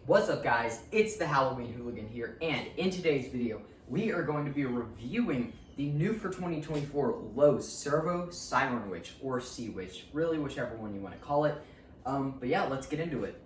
What's up guys, it's the Halloween Hooligan here, and in today's video, we are going to be reviewing the new for 2024 Lowe Servo Siren Witch, or Sea Witch, really whichever one you want to call it. But yeah, let's get into it.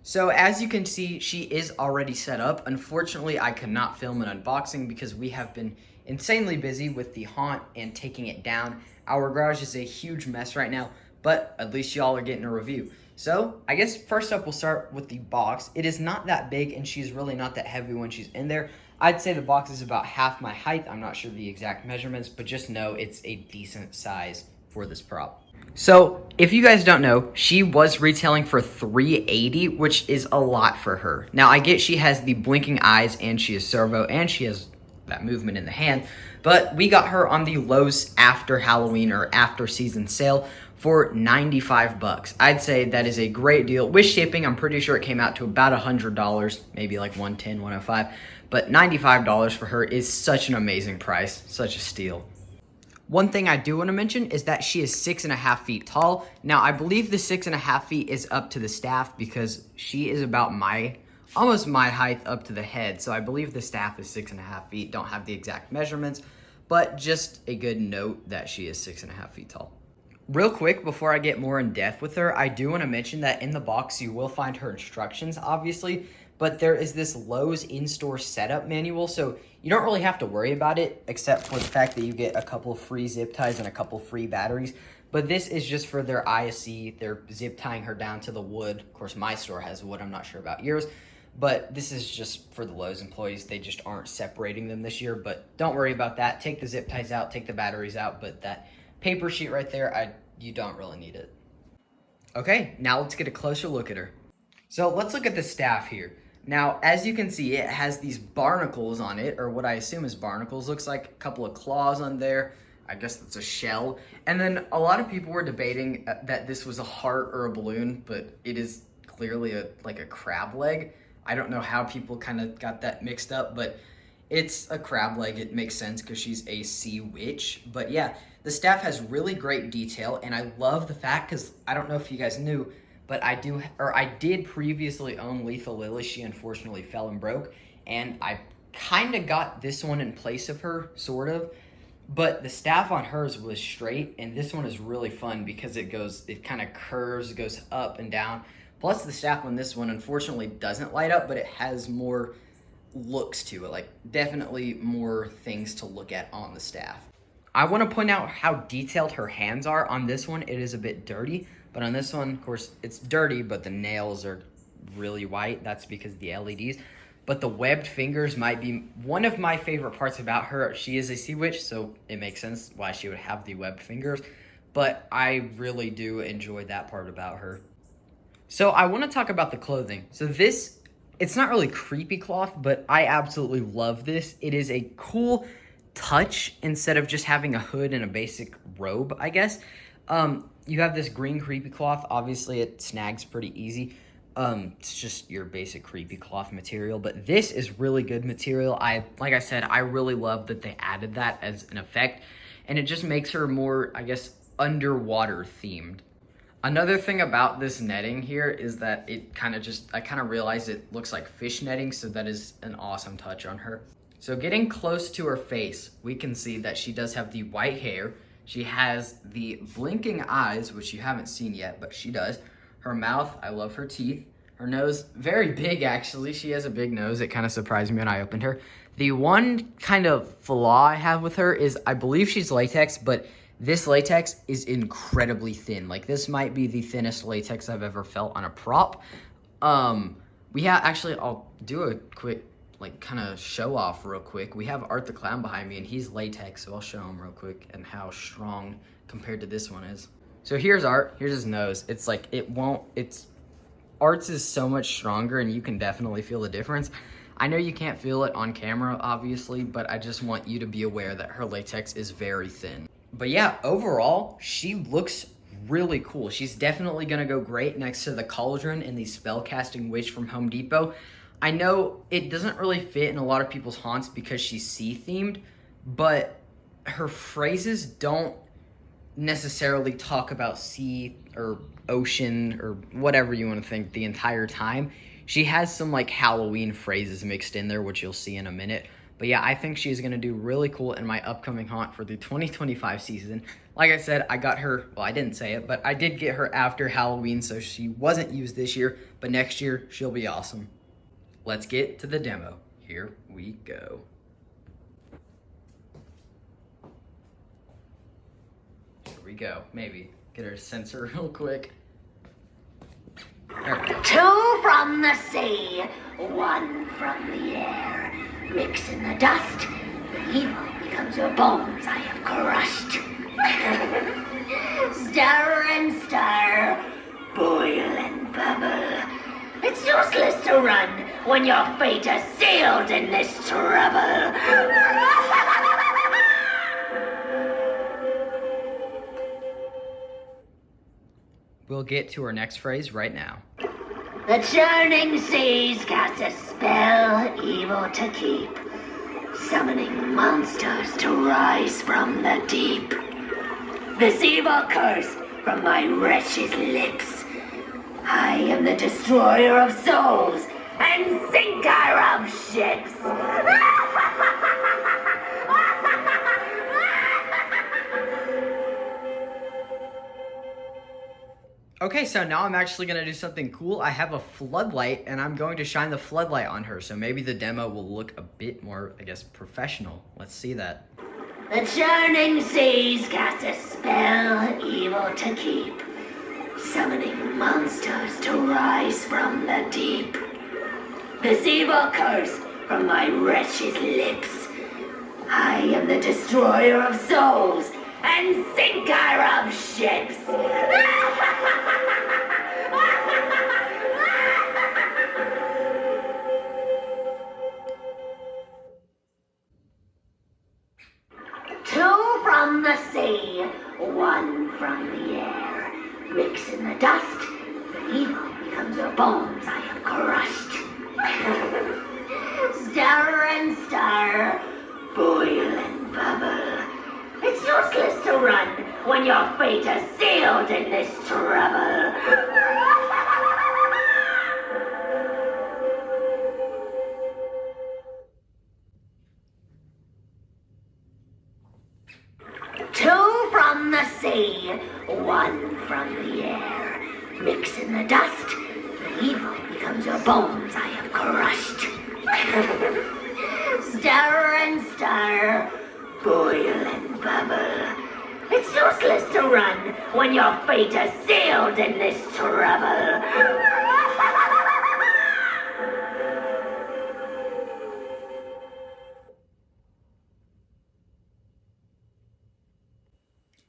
So as you can see, she is already set up. Unfortunately, I could not film an unboxing because we have been insanely busy with the haunt and taking it down. Our garage is a huge mess right now, but at least y'all are getting a review. So I guess first up, we'll start with the box. It is not that big and she's really not that heavy when she's in there. I'd say the box is about half my height. I'm not sure the exact measurements, but just know it's a decent size for this prop. So if you guys don't know, she was retailing for $380, which is a lot for her. Now I get she has the blinking eyes and she is servo and she has that movement in the hand, but we got her on the Lowe's after Halloween or after season sale for 95 bucks. I'd say that is a great deal. With shipping, I'm pretty sure it came out to about $100, maybe like 110, 105, but $95 for her is such an amazing price, such a steal. One thing I do want to mention is that she is 6.5 feet tall. Now, I believe the 6.5 feet is up to the staff because she is about almost my height up to the head. So I believe the staff is 6.5 feet. Don't have the exact measurements, but just a good note that she is 6.5 feet tall. Real quick, before I get more in depth with her, I do want to mention that in the box you will find her instructions, obviously, but there is this Lowe's in-store setup manual, so you don't really have to worry about it, except for the fact that you get a couple of free zip ties and a couple free batteries. But this is just for their ISE. They're zip tying her down to the wood. Of course, my store has wood. I'm not sure about yours. But this is just for the Lowe's employees. They just aren't separating them this year. But don't worry about that. Take the zip ties out. Take the batteries out. But that paper sheet right there, you don't really need it. Okay, now let's get a closer look at her. So let's look at the staff here. Now, as you can see, it has these barnacles on it, or what I assume is barnacles. Looks like a couple of claws on there. I guess that's a shell. And then a lot of people were debating that this was a heart or a balloon, but it is clearly like a crab leg. I don't know how people kind of got that mixed up, but it's a crab leg. It makes sense because she's a sea witch. But yeah, the staff has really great detail, and I love the fact, because I don't know if you guys knew, but I did previously own Lethal Lily. She unfortunately fell and broke, and I kind of got this one in place of her, sort of. But the staff on hers was straight, and this one is really fun because it kind of curves, goes up and down. Plus the staff on this one unfortunately doesn't light up, but it has more looks to it, like definitely more things to look at on the staff. I want to point out how detailed her hands are. On this one, it is a bit dirty, but on this one, of course, it's dirty, but the nails are really white. That's because of the LEDs. But the webbed fingers might be one of my favorite parts about her. She is a sea witch, so it makes sense why she would have the webbed fingers, but I really do enjoy that part about her. So I want to talk about the clothing. So this, it's not really creepy cloth, but I absolutely love this. It is a cool touch instead of just having a hood and a basic robe, I guess. You have this green creepy cloth. Obviously, it snags pretty easy. It's just your basic creepy cloth material, but this is really good material. Like I said, I really love that they added that as an effect, and it just makes her more, I guess, underwater themed. Another thing about this netting here is that I kind of realized it looks like fish netting, so that is an awesome touch on her. So getting close to her face, we can see that she does have the white hair. She has the blinking eyes, which you haven't seen yet, but she does. Her mouth, I love her teeth. Her nose, very big actually. She has a big nose. It kind of surprised me when I opened her. The one kind of flaw I have with her is I believe she's latex, but this latex is incredibly thin. Like, this might be the thinnest latex I've ever felt on a prop. Actually, I'll do a quick, like, kind of show off real quick. We have Art the Clown behind me, and he's latex, so I'll show him real quick and how strong compared to this one is. So here's Art. Here's his nose. It's like, Art's is so much stronger, and you can definitely feel the difference. I know you can't feel it on camera, obviously, but I just want you to be aware that her latex is very thin. But yeah, overall, she looks really cool. She's definitely gonna go great next to the Cauldron and the Spellcasting Witch from Home Depot. I know it doesn't really fit in a lot of people's haunts because she's sea themed, but her phrases don't necessarily talk about sea or ocean or whatever you want to think the entire time. She has some like Halloween phrases mixed in there, which you'll see in a minute. But yeah, I think she's going to do really cool in my upcoming haunt for the 2025 season. Like I said, I got her, well, I didn't say it, but I did get her after Halloween, so she wasn't used this year, but next year she'll be awesome. Let's get to the demo. Here we go. Here we go. Maybe get her sensor real quick. Two from the sea, one from the air. Mix in the dust, the evil becomes your bones I have crushed. Stir and stir, boil and bubble. It's useless to run when your fate is sealed in this trouble. We'll get to our next phrase right now. The churning seas cast a spell evil to keep, summoning monsters to rise from the deep. This evil curse from my wretched lips. I am the destroyer of souls and sinker of ships. Okay, so now I'm actually going to do something cool. I have a floodlight, and I'm going to shine the floodlight on her, so maybe the demo will look a bit more, I guess, professional. Let's see that. The churning seas cast a spell evil to keep, summoning monsters to rise from the deep. This evil curse from my wretched lips. I am the destroyer of souls and sinker of ships. Two from the sea, one from the air. Mix in the dust, the evil becomes your bones I have crushed. Stir and stir, boil and bubble. It's useless to run when your fate is sealed in this trouble. Two from the sea, one from the air. Mix in the dust, the evil becomes your bones I have crushed. Stir and stir, boil and bubble. It's useless to run when your fate is sealed in this trouble.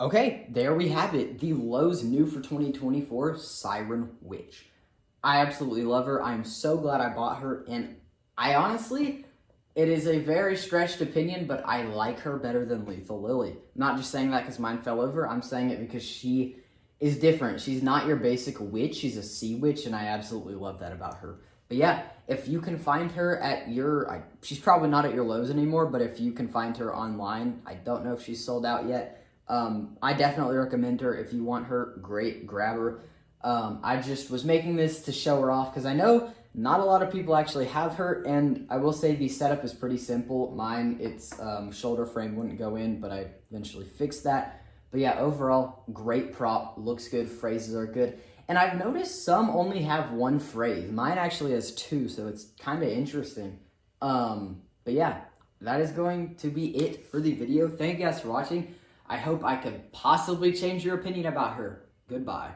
Okay, there we have it. The Lowe's new for 2024 Siren Witch. I absolutely love her. I'm so glad I bought her, and I honestly, it is a very stretched opinion, but I like her better than Lethal Lily. Not just saying that because mine fell over. I'm saying it because she is different. She's not your basic witch. She's a sea witch, and I absolutely love that about her. But yeah, if you can find her at your... she's probably not at your Lowe's anymore, but if you can find her online, I don't know if she's sold out yet. I definitely recommend her. If you want her, great, grab her. I just was making this to show her off because I know not a lot of people actually have her, and I will say the setup is pretty simple. Mine, its shoulder frame wouldn't go in, but I eventually fixed that. But yeah, overall, great prop, looks good, phrases are good. And I've noticed some only have one phrase. Mine actually has two, so it's kind of interesting. But yeah, that is going to be it for the video. Thank you guys for watching. I hope I could possibly change your opinion about her. Goodbye.